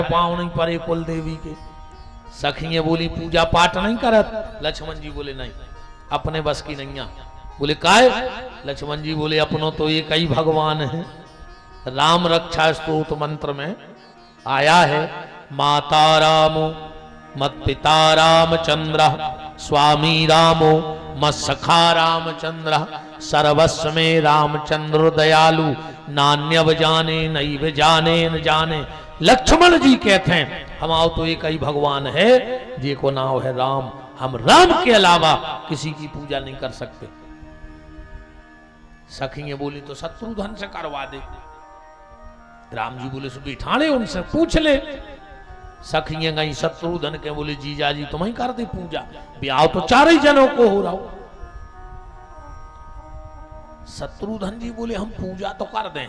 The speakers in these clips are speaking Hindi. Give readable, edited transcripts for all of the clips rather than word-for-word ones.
पाँव नहीं पड़े कुल देवी के। सखियां बोली पूजा पाठ नहीं करत। लक्ष्मण जी बोले नहीं, अपने बस की नहीं। बोले काय? लक्ष्मण जी बोले अपनों तो एक ही भगवान है। राम रक्षा स्तोत्र मंत्र में आया है, माता रामो मत पिता रामचंद्र, स्वामी रामो मत सखा रामचंद्र, सर्वस्व में रामचंद्र दयालु, नान्यव जाने नैव जाने न जाने। लक्ष्मण जी कहते हैं हम आओ तो एक ही भगवान है, जी को नाम है राम। हम राम के अलावा किसी की पूजा नहीं कर सकते। सखियां बोली तो शत्रुघ्न से करवा दे। राम जी बोले सो बिठाड़े उनसे पूछ ले। सखियां गई शत्रुघ्न के, बोले जीजा जी तुम ही कर दे पूजा, ब्याह तो चार ही जनों को हो रहा हो। शत्रुघ्न जी बोले हम पूजा तो कर दें,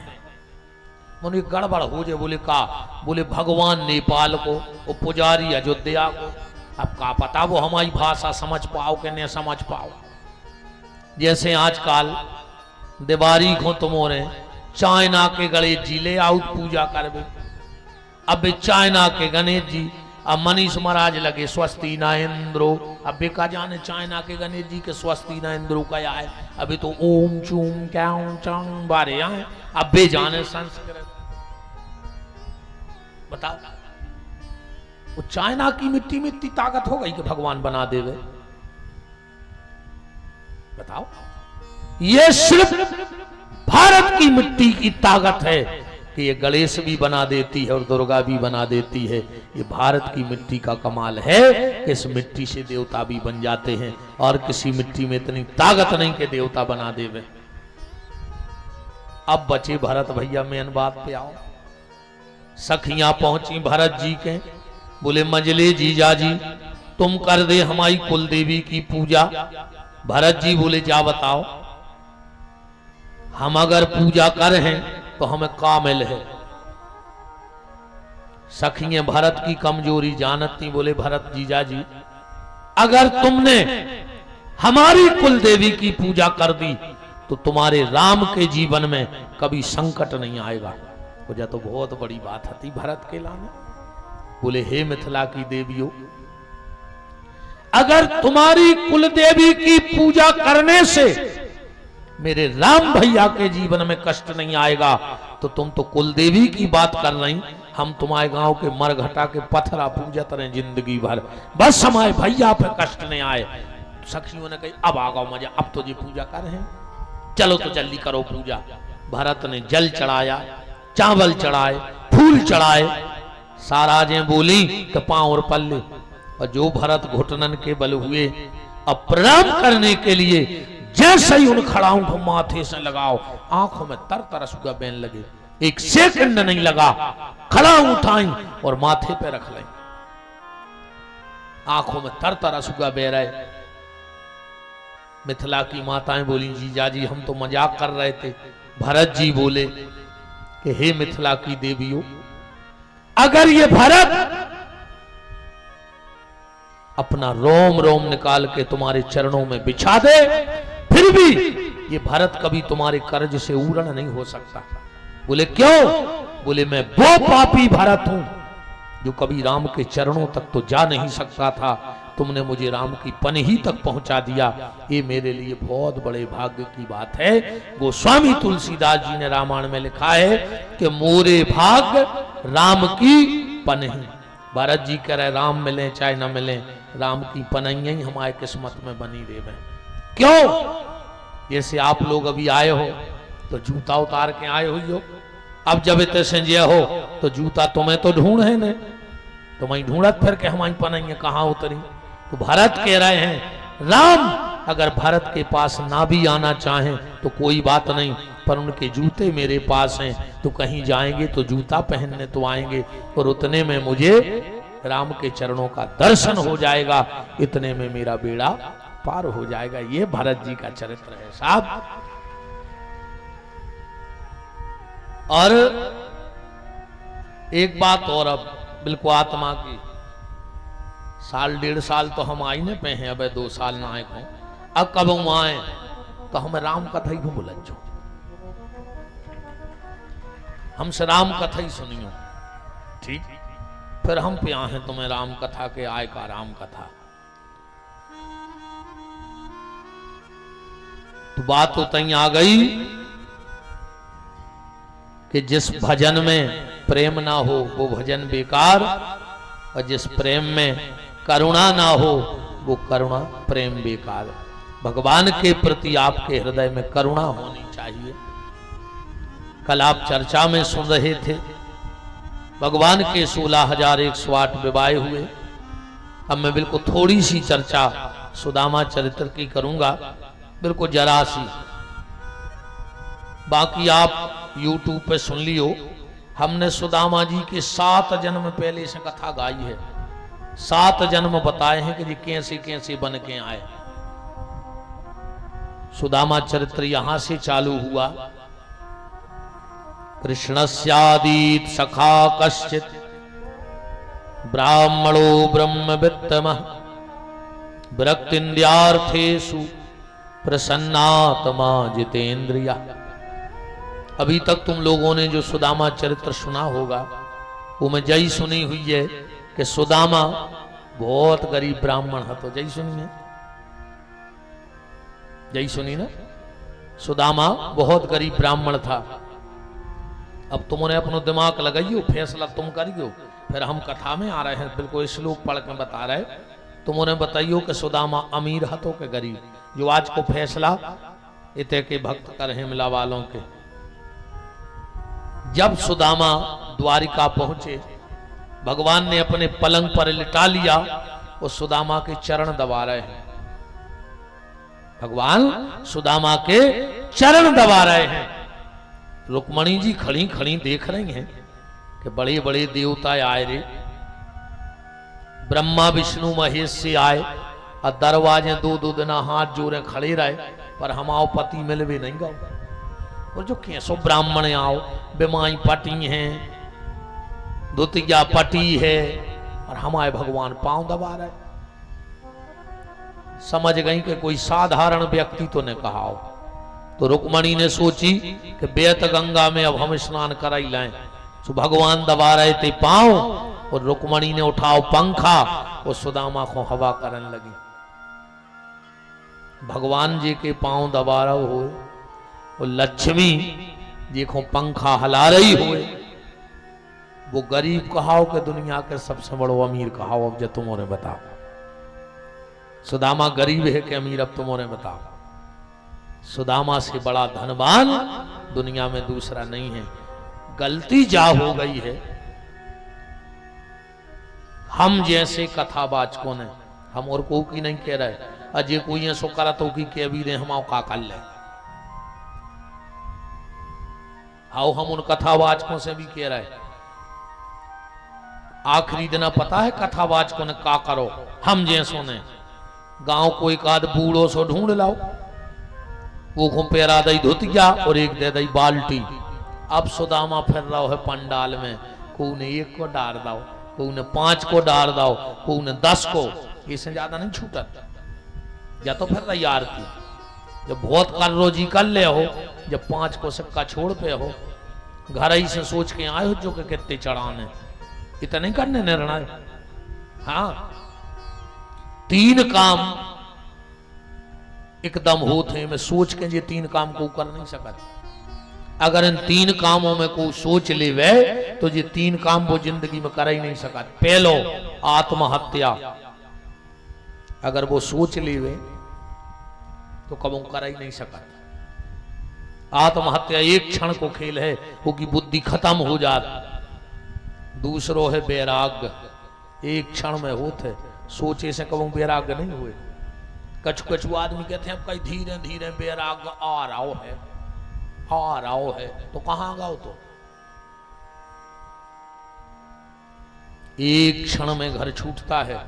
मुझे गड़बड़ हो जाए। बोले का? बोले भगवान नेपाल को, वो पुजारी अयोध्या को। अब का पता वो हमारी भाषा समझ पाओ कि नहीं समझ पाओ। जैसे आजकल दिवाली को तुमोरे चाइना के गणेश जी ले आओ पूजा करबे। अब चाइना के गणेश जी, अब मनीष महाराज लगे स्वस्ति न इंद्रो। अब बेका जाने चाइना के गणेश जी के स्वस्ति न इंद्रो का आए। अभी तो ओम चूम क्याऊं चांग बारे आए। अब बे जाने संस्कृत बता। वो चाइना की मिट्टी में इतनी ताकत हो गई कि भगवान बना देवे। बताओ, ये सिर्फ भारत की मिट्टी की ताकत है कि ये गणेश भी बना देती है और दुर्गा भी बना देती है। ये भारत की मिट्टी का कमाल है कि इस मिट्टी से देवता भी बन जाते हैं, और किसी मिट्टी में इतनी ताकत नहीं कि देवता बना देवे। अब बचे भरत भैया, मेन बात पे आओ। सखियां पहुंची भरत जी के, बोले मजले जीजा जी तुम कर दे हमारी कुल देवी की पूजा। भरत जी बोले जा बताओ, हम अगर पूजा कर हैं तो हमें कामिल है। सखियां भरत की कमजोरी जानती, बोले भरत जीजा जी अगर तुमने हमारी कुल देवी की पूजा कर दी तो तुम्हारे राम के जीवन में कभी संकट नहीं आएगा। वजह तो बहुत बड़ी बात थी भरत के लाने। बोले हे मिथिला की देवियों, अगर तुम्हारी कुल देवी की पूजा करने से मेरे राम भैया के जीवन में कष्ट नहीं आएगा तो तुम तो कुल देवी की बात कर रही, हम तुम्हारे गांव के मरघटा के पत्थरा पूजत रहे जिंदगी भर, बस हमारे भैया पे कष्ट नहीं आए। सखियों ने कही अब आ गओ मजा, अब तो ये पूजा कर रहे हैं, चलो तो जल्दी करो पूजा। भरत ने जल चढ़ाया, चावल चढ़ाए, फूल चढ़ाए। साराजें बोली कि पांव और पल्ले, और जो भरत घुटनन के बल हुए अब प्रणाम करने के लिए जैसे ही उन खड़ाओं को माथे से लगाओ, आंखों में तर तरस हुआ बहन लगे। एक सेकंड नहीं लगा, खड़ा उठाई और माथे पे रख लाई, आंखों में तर तरस हुआ बह रहे। मिथिला की माताएं बोली जीजा जी हम तो मजाक कर रहे थे। भरत जी बोले कि हे मिथिला की देवियों, अगर ये भरत अपना रोम रोम निकाल के तुम्हारे चरणों में बिछा दे, फिर भी ये भरत कभी तुम्हारे कर्ज से उरण नहीं हो सकता। बोले क्यों? बोले मैं वो पापी भरत हूं जो कभी राम के चरणों तक तो जा नहीं सकता था, तुमने मुझे राम की पनही तक पहुंचा दिया। ये मेरे लिए बहुत बड़े भाग्य की बात है। गोस्वामी तुलसीदास जी ने रामायण में लिखा है कि मोरे भाग्य राम की पनही। भरत जी कह रहे राम मिले चाहे न मिले, राम की पनही ही हमारे किस्मत में बनी रहे। क्यों? जैसे आप लोग अभी आए हो तो जूता उतार के आए हुई हो, अब जब इतने संजय हो तो जूता तुम्हें तो ढूंढ है न, तुम्हें ढूंढत फिर के हमारी पनही कहां उतरी। तो भरत कह रहे हैं राम अगर भरत के पास ना भी आना चाहें तो कोई बात नहीं, पर उनके जूते मेरे पास हैं, तो कहीं जाएंगे तो जूता पहनने तो आएंगे, और उतने में मुझे राम के चरणों का दर्शन हो जाएगा, इतने में मेरा बेड़ा पार हो जाएगा। ये भरत जी का चरित्र है साहब। और एक बात और, अब बिल्कुल आत्मा की, साल डेढ़ साल तो हम आई न पे हैं, अब 2 साल ना आए को, अब कब हम आए तो हमें राम कथा ही बुलझो, हमसे राम कथा ही सुनियो, ठीक। फिर हम पे आए हैं तुम्हें राम कथा के आय का राम कथा। तो बात तो तई आ गई कि जिस भजन में प्रेम ना हो वो भजन बेकार, और जिस प्रेम में करुणा ना हो वो करुणा प्रेम बेकार। भगवान के प्रति आपके हृदय में करुणा होनी चाहिए। कल आप चर्चा में सुन रहे थे भगवान के 16,108 विवाह हुए। अब मैं बिल्कुल थोड़ी सी चर्चा सुदामा चरित्र की करूंगा, बिल्कुल जरा सी, बाकी आप YouTube पे सुन लियो। हमने सुदामा जी के 7 जन्म पहले से कथा गाई है, 7 जन्म बताए हैं कि जी कैसे कैसे बन के आए। सुदामा चरित्र यहां से चालू हुआ। कृष्णस्यादीत सखा कश्चित ब्राह्मणो ब्रह्मवित्तमः विरक्तिन्द्रियार्थेषु प्रसन्नात्मा जितेन्द्रिया। अभी तक तुम लोगों ने जो सुदामा चरित्र सुना होगा वो मैं जय सुनी हुई है कि सुदामा बहुत गरीब ब्राह्मण है। तो जय सुनी है, जय सुनी ना। सुदामा बहुत गरीब ब्राह्मण था। अब तुमने अपना दिमाग लगाइयो, फैसला तुम करियो। फिर हम कथा में आ रहे हैं, बिल्कुल श्लोक पढ़ के बता रहे। तुमने बताइयो कि सुदामा अमीर है तो के गरीब, जो आज को फैसला इतने के भक्त कर हैं मिला वालों के। जब सुदामा द्वारिका पहुंचे, भगवान ने अपने पलंग पर लिटा लिया और सुदामा के चरण दबा रहे हैं। भगवान सुदामा के चरण दबा रहे हैं। रुक्मणी जी खड़ी खड़ी देख रही हैं कि बड़े बड़े देवता आए रे, ब्रह्मा विष्णु महेश से आए और दरवाजे 2-2 दिन हाथ जोड़े खड़े रहे, पर हमाओ पति मिलवे नहीं गौ। और जो कैसो ब्राह्मण आओ, बेमाई पटी हैं, दुतिया पटी है, और हमारे भगवान पांव दबा रहे। समझ गई कि कोई साधारण व्यक्ति तो ने कहा हो। तो रुक्मणी ने सोची कि बेत गंगा में अब हम स्नान कराई लाएं। तो भगवान दबा रहे थे पांव, और रुक्मणी ने उठाओ पंखा और सुदामा को हवा करने लगी। भगवान जी के पांव दबा रहा हो और लक्ष्मी जी को पंखा हिला रही हो। वो गरीब कहाओ कि दुनिया के सबसे बड़ो अमीर कहाओ? अब जो तुमने बताओ, सुदामा गरीब है कि अमीर? अब तुमने बताओ। सुदामा से बड़ा धनवान दुनिया में दूसरा नहीं है। गलती जा हो गई है हम जैसे कथावाचकों ने। हम और को की नहीं कह रहे, अजय कोई ऐसो करा तो की के अभी हम का कर ले। आओ हम उन कथावाचकों से भी कह रहे, आखिरी दिन पता है कथावाचकों ने का करो? हम जैसों ने गांव को एक आध बूढ़ो सो ढूंढ लाओ, वो को पेरा दई धोतिया और एक दे दई बाल्टी। अब सुदामा फिर रहा है पंडाल में, को ने 1 को डार दाओ, को ने 5 को डार दाओ, को ने 10 को। इससे ज्यादा नहीं छूटत। या तो फिर तैयार की जब बहुत कर रोजी कर ले हो, जब 5 को सिक्का छोड़ पे हो, घर ही से सोच के आए हो जो कि कितने चढ़ाने, इतना नहीं करने निर्णय। हाँ, 3 काम एकदम होते मैं सोच के ये 3 काम को कर नहीं सकता। अगर इन 3 कामों में को सोच ले वे तो ये 3 काम वो जिंदगी में कर ही नहीं सकता। पहलो आत्महत्या, अगर वो सोच ले वे तो कब कर ही नहीं सकता। आत्महत्या एक क्षण को खेल है, वो की बुद्धि खत्म हो जात। दूसरो है वैराग्य, एक क्षण में होते, सोचे से कब वैराग्य नहीं हुए। कछु कछु आदमी कहते हैं अब कहीं धीरे धीरे वैराग्य आ रहा है, आ रहा है, तो कहां गाओ? तो एक क्षण में घर छूटता है।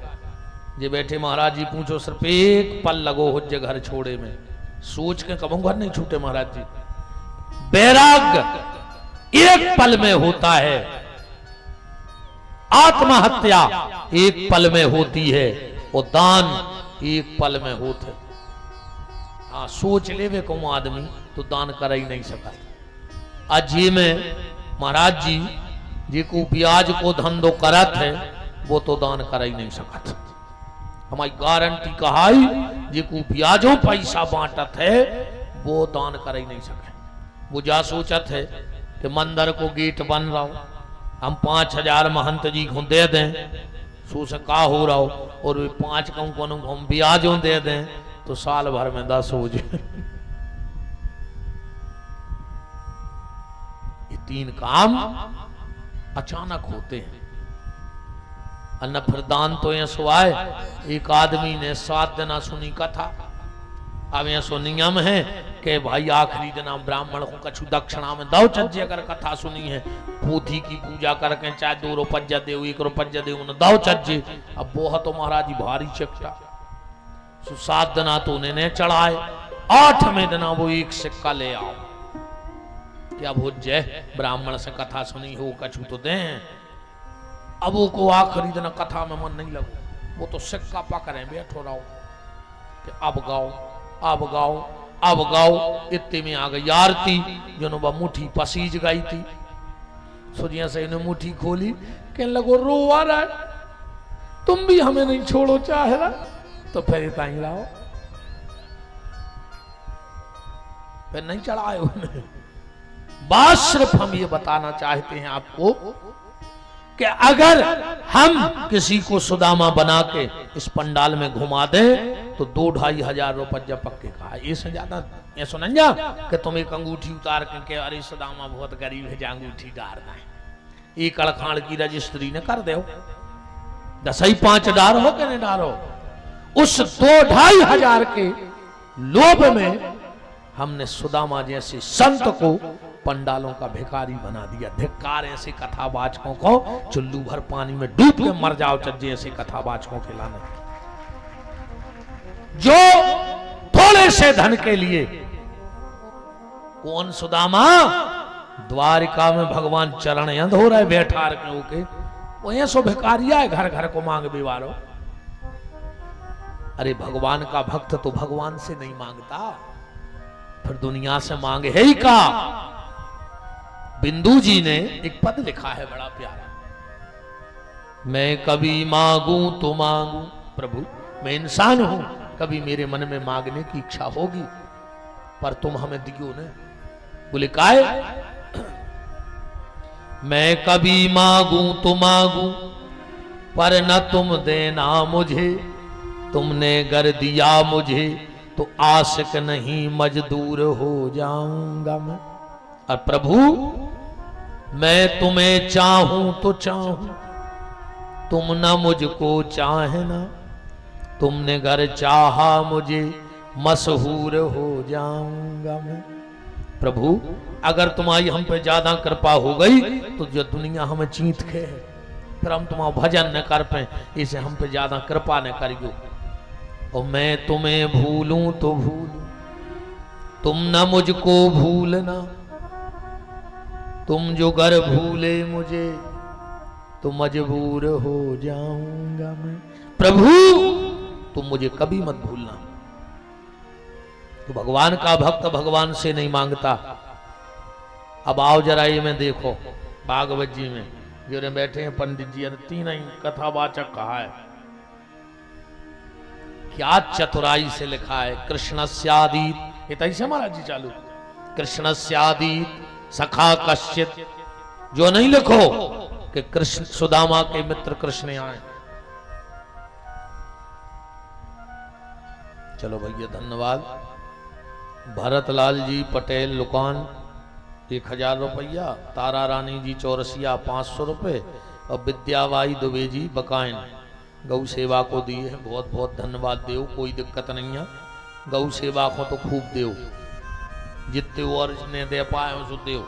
जे बैठे महाराज जी पूछो, सिर्फ एक पल लगो हो जे घर छोड़े में, सोच के कब घर नहीं छूटे महाराज जी। वैराग्य एक पल में होता है, आत्महत्या एक पल में होती है, और दान एक पल में होते। हाँ, सोच ले वे को आदमी तो दान कर ही नहीं सका। आज ये में महाराज जी जेको ब्याज को धंधो करत है वो तो दान कर ही नहीं सकत। हमारी गारंटी कहाई जेको ब्याजों पैसा बांटत है वो दान कर ही नहीं सके। वो जा सोचत है कि मंदिर को गेट बन रहा हो, हम 5,000 महंत जी को दे दें, सो से का हो रहा हो, और वे 5 को हम ब्याजों दे दें तो साल भर में 10 हो जाए। ये 3 काम अचानक होते हैं। अन्न फिर दान तो ये सुआए, एक आदमी ने 7 दिन सुनी कथा। अब ये सो नियम है कि भाई आखिरी दिन ब्राह्मण को कछु दक्षिणा में दो चज्जे। अगर कथा सुनी है पोथी की पूजा करके चाहे 2 रुपया दे 1 रुपया दे उन्हें दो चज्जे। अब वो तो महाराज जी भारी चकटा। 7 दिन तो उन्हें चढ़ाए, 8वें दिन वो 1 सिक्का ले आओ। क्या भोज्य ब्राह्मण से कथा सुनी हो कछु तो दें। अब वो को आखिरी दिन कथा में मन नहीं लगो, वो तो सिक्का पकड़े बैठो रहो कि अब गाओ अब गाओ अब गाओ। इतने में आ गई आरती, जो मुट्ठी पसीज गई थी। सोचिया से इन्हें मुट्ठी खोली, कहने लगो रो आ रहा है, तुम भी हमें नहीं छोड़ो चाह रहा, तो फिर इतना ही लाओ। फिर नहीं चढ़ाए उन्हें। बात सिर्फ हम ये बताना चाहते हैं आपको कि अगर हम किसी को सुदामा बना के इस पंडाल में घुमा दे तो 2-2.5 हजार रुपया पक्के का है। इससे ज्यादा ये सुन जा कि तुम एक अंगूठी उतार के अरे सुदामा बहुत गरीब है, अंगूठी डालना है। एक अड़खाड़ की रजिस्ट्री ने कर दो, 10-5 डार हो के नहीं डारो। उस 2-2.5 हजार के लोभ में हमने सुदामा जैसे संत को पंडालों का भिखारी बना दिया। धिक्कार ऐसे कथावाचकों को, चुल्लू भर पानी में डूब के मर जाओ चज्जे ऐसे कथावाचकों के लाने, जो थोड़े से धन के लिए। कौन सुदामा? द्वारिका में भगवान चरण अंध हो रहे बैठा रखे होके, वो ये सो भिखारिया है, घर घर को मांग बिवारो। अरे भगवान का भक्त तो भगवान से नहीं मांगता, फिर दुनिया से मांगे है ही का। बिंदु जी ने एक पद लिखा है बड़ा प्यारा, मैं कभी मांगू तो मांगू प्रभु, मैं इंसान हूं, कभी मेरे मन में मांगने की इच्छा होगी पर तुम हमें दियो न। बोले काय? मैं कभी मांगू तो मांगू पर न तुम देना मुझे, तुमने गर दिया मुझे तो आशिक नहीं मजदूर हो जाऊंगा मैं। और प्रभु मैं तुम्हें चाहूं तो चाहूं, तुम न मुझको चाहना, तुमने घर चाहा मुझे मशहूर हो जाऊंगा मैं। प्रभु अगर तुम्हारी हम पे ज्यादा कृपा हो गई तो जो दुनिया हमें चीत खे है, फिर हम तुम्हारा भजन न कर पाए, इसे हम पे ज्यादा कृपा न करियो। और मैं तुम्हें भूलूं तो भूलूं, तुम न मुझको भूलना, तुम जो घर भूले मुझे तो मजबूर हो जाऊंगा मैं। प्रभु तुम मुझे कभी मत भूलना। तो भगवान का भक्त भगवान से नहीं मांगता। अब आओ जरा ये में देखो भागवत जी में जो बैठे हैं पंडित जी, 3 ही कथावाचक कहा है, क्या चतुराई से लिखा है। कृष्णस्यादीत, ये तैसे महाराज जी चालू, कृष्णस्यादीत सखा कश्चित, जो नहीं लिखो कि कृष्ण सुदामा के मित्र कृष्ण आए। चलो भैया धन्यवाद। भरतलाल जी पटेल लुकान 1000 रुपया, तारा रानी जी चौरसिया 500 रुपये और विद्याबाई दुबे जी बकाइन गौ सेवा को दिए हैं। बहुत बहुत धन्यवाद देव, कोई दिक्कत नहीं है। गौ सेवा को तो खूब देव, जितने और ने दे पाए उसे देव।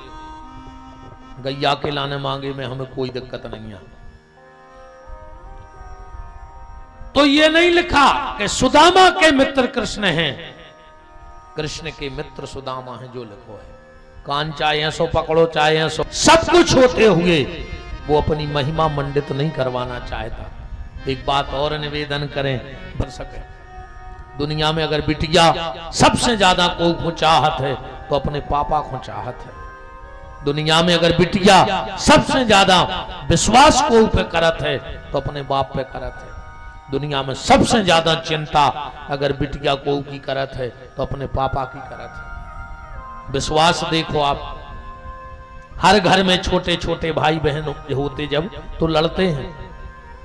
गैया के लाने मांगे में हमें कोई दिक्कत नहीं है। तो ये नहीं लिखा कि सुदामा के मित्र कृष्ण हैं, कृष्ण के मित्र सुदामा हैं, जो लिखो है। कान चाहे सो पकड़ो, चाहे सो, सब कुछ होते हुए वो अपनी महिमा मंडित नहीं करवाना चाहता। एक बात और निवेदन करें बन सके, दुनिया में अगर बिटिया सबसे ज्यादा को चाहत है तो अपने पापा को चाहत है। दुनिया में अगर बिटिया सबसे ज्यादा विश्वास को पे करत है तो अपने बाप पे करत है। दुनिया में सबसे ज्यादा चिंता अगर बिटिया को की करत है तो अपने पापा की करत है। विश्वास देखो आप, हर घर में छोटे छोटे भाई बहन होते जब तो लड़ते हैं,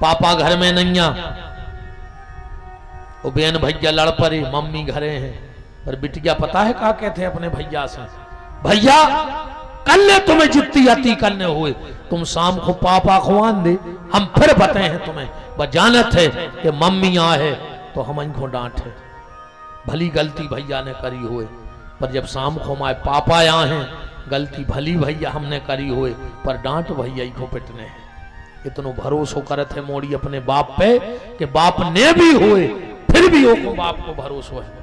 पापा घर में नैया वो बहन भैया लड़ पड़े, मम्मी घरे हैं, पर बिटिया पता है क्या कहते अपने भैया से, भैया कल ले तुम्हें जितनी अति करने हुए तुम शाम को पापा खुआन दे, हम फिर बताए हैं तुम्हें, वह जानत है कि मम्मी आ है तो हम इनको डांटे। भली गलती भैया ने करी हुए, पर जब शाम को हमारे पापा यहाँ हैं, गलती भली भैया हमने करी हुए पर डांट भैया को पिटने हैं। इतनो भरोसा करत है मोड़ी अपने बाप पे कि बाप ने भी हुए फिर भी वो बाप को भरोसा है।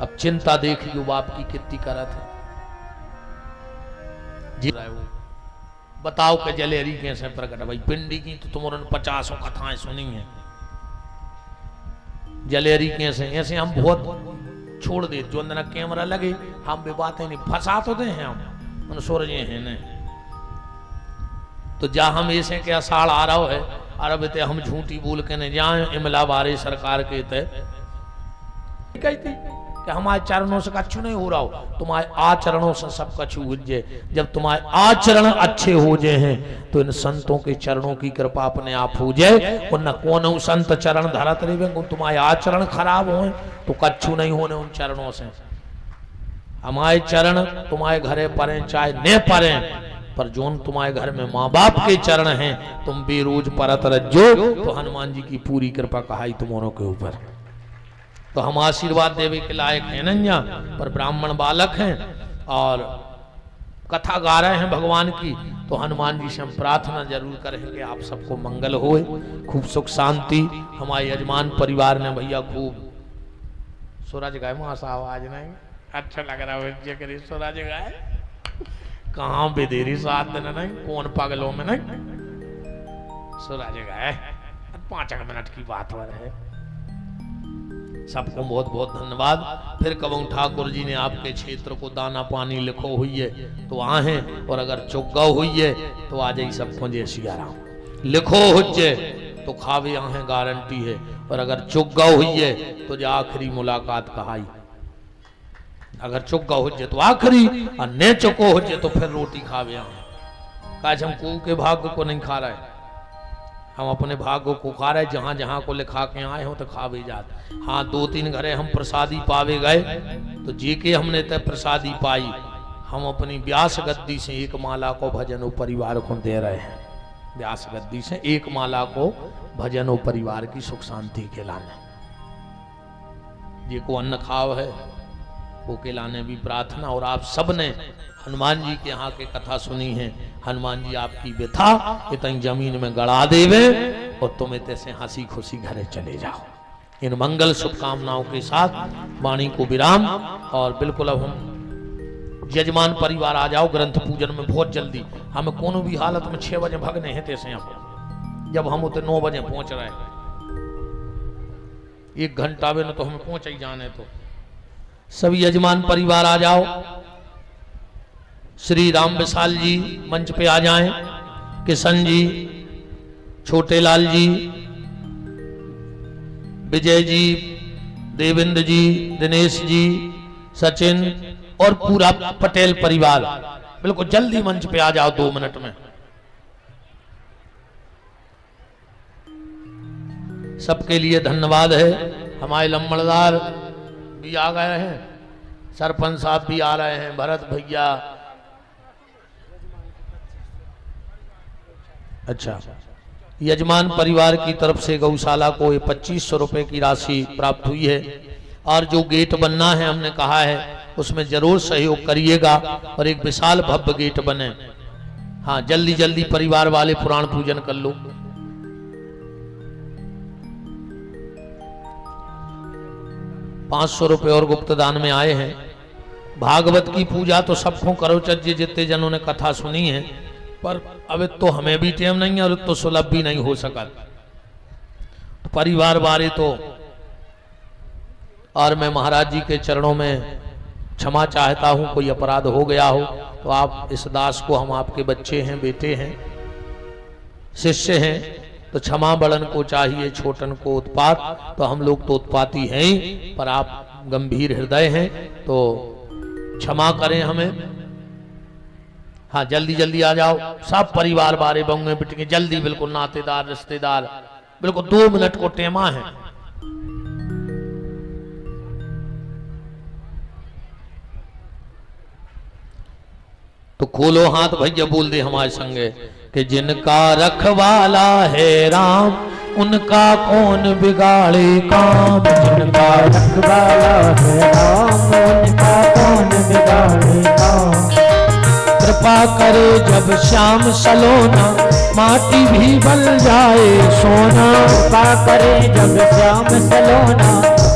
अब चिंता देखिए बाप की कितनी करत है। बताओ कि जलेरी कैसे प्रकट भाई, पिंडी की तो तुमने 50 कथाएं सुनी हैं, जलेरी कैसे ऐसे हम बहुत छोड़ दे, जो अंदर कैमरा लगे हम भी बातें नहीं फंसा तो दे हैं हम सोरजे हैं ने, तो जा हम ऐसे के अषाढ़ आ रहा है अरब ते हम झूठी बोल के नहीं जाए इमला बारे सरकार के ते कहती कि हमारे चरणों से कछु नहीं हो रहा हो, तुम्हारे आचरणों से सब कछु हो जाए। जब तुम्हारे आचरण अच्छे हो जाए हैं तो इन संतों के चरणों की कृपा अपने आप हो जाए। और न कौन संत चरण धरत रहे, तुम्हारे आचरण खराब हो तो कछु नहीं होने उन चरणों से। हमारे चरण तुम्हारे घरे परे चाहे न परे, पर जोन तुम्हारे घर में माँ बाप के चरण हैं तुम बेरोज परत रज्जो, तो हनुमान जी की पूरी कृपा कहाई तुम्हारों के ऊपर। तो हम आशीर्वाद देवे के लायक हैं नन्या, पर ब्राह्मण बालक हैं और कथा गा रहे हैं भगवान की, तो हनुमान जी से हम प्रार्थना जरूर करेंगे आप सबको मंगल होए, खूब सुख शांति। हमारे यजमान परिवार ने भैया खूब सूरज गाय मासा आवाज नहीं अच्छा लग रहा है, सूरज गाय कहाँ बेदेरी साथ देना नहीं कौन पागलों में नहीं, सूरज गाय 5 मिनट की बात हो रही है। सबको बहुत बहुत धन्यवाद। फिर कबूं ठाकुर जी ने आपके क्षेत्र को दाना पानी लिखो हुई है तो आ हैं, और अगर चुग्गा हुई है तो आ जाइए सबको जय सिया राम। लिखो हुज्जे तो खावे आहे गारंटी है, और अगर चुग्गा हुई है तो जो आखिरी मुलाकात कहाई। अगर चुग्गा हुज्जे तो आखिरी, और न चुको हुज्जे तो फिर रोटी खावे आहे। काज हम को के भाग्य को नहीं खा रहे, हम अपने भाग्य को खा रहे, जहां जहां को लिखा के आए हो तो खावे जाते। हाँ 2-3 घरे हम प्रसादी पावे गए तो जी के हमने तय प्रसादी पाई, हम अपनी व्यास गद्दी से 1 माला को भजन परिवार को दे रहे हैं। व्यास गद्दी से 1 माला को भजन परिवार की सुख शांति के लाने, जी को अन्न खाव है वो के लाने भी प्रार्थना। और आप सब ने हनुमान जी के यहाँ के कथा सुनी है, हनुमान जी आपकी व्यथा इतनी जमीन में गड़ा देवे और तुम इतने से हंसी खुशी घरे चले जाओ। इन मंगल शुभकामनाओं के साथ वाणी को विराम। और बिल्कुल अब हम यजमान परिवार आ जाओ ग्रंथ पूजन में बहुत जल्दी, हमें कोनो भी हालत में 6 बजे भगने हैं तैसे यहाँ, जब हम उतने 9 बजे पहुंच रहे हैं, 1 घंटा में तो हमें पहुंच ही जाने। तो सभी यजमान परिवार आ जाओ। श्री राम विशाल जी मंच पे आ जाएं, किशन जी, छोटे लाल जी, विजय जी, देवेंद्र जी, दिनेश जी, सचिन और पूरा पटेल परिवार बिल्कुल जल्दी मंच पे आ जाओ 2 मिनट में। सबके लिए धन्यवाद है। हमारे लम्बड़दार भी आ गए हैं, सरपंच साहब भी आ रहे हैं, भरत भैया। अच्छा, यजमान परिवार की तरफ से गौशाला को 2500 रुपए की राशि प्राप्त हुई है। और जो गेट बनना है हमने कहा है उसमें जरूर सहयोग करिएगा और एक विशाल भव्य गेट बने। हाँ जल्दी जल्दी परिवार वाले पुराण पूजन कर लो। ₹500 और गुप्त दान में आए हैं। भागवत की पूजा तो सबको करो चाहिए जितने जनों ने कथा सुनी है, पर अब तो हमें भी टाइम नहीं है और तो सुलभ भी नहीं हो सका। परिवार वाले तो और मैं महाराज जी के चरणों में क्षमा चाहता हूं, कोई अपराध हो गया हो तो आप इस दास को, हम आपके बच्चे हैं, बेटे हैं, शिष्य हैं, तो क्षमा बड़न को चाहिए, छोटन को उत्पात। तो हम लोग तो उत्पाती हैं ही, पर आप गंभीर हृदय हैं तो क्षमा करें हमें। हाँ जल्दी जल्दी आ जाओ, सब परिवार बारे बंगे बिटेंगे जल्दी, बिल्कुल नातेदार रिश्तेदार, बिल्कुल 2 मिनट को टेमा है। तो खोलो हाथ भैया, बोल दे हमारे संगे कि जिनका रखवाला है राम, उनका कौन बिगाड़े काम। जिनका रखवाला है राम, उनका कौन बिगाड़े काम। कृपा करे जब श्याम सलोना, माटी भी बन जाए सोना। कृपा करे जब श्याम सलोना,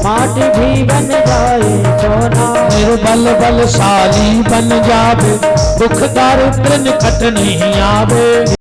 माटी भी बन जाए सोना। निर्बल बलशाली बन जावे, दुख दारिद्र निकट नहीं आवे।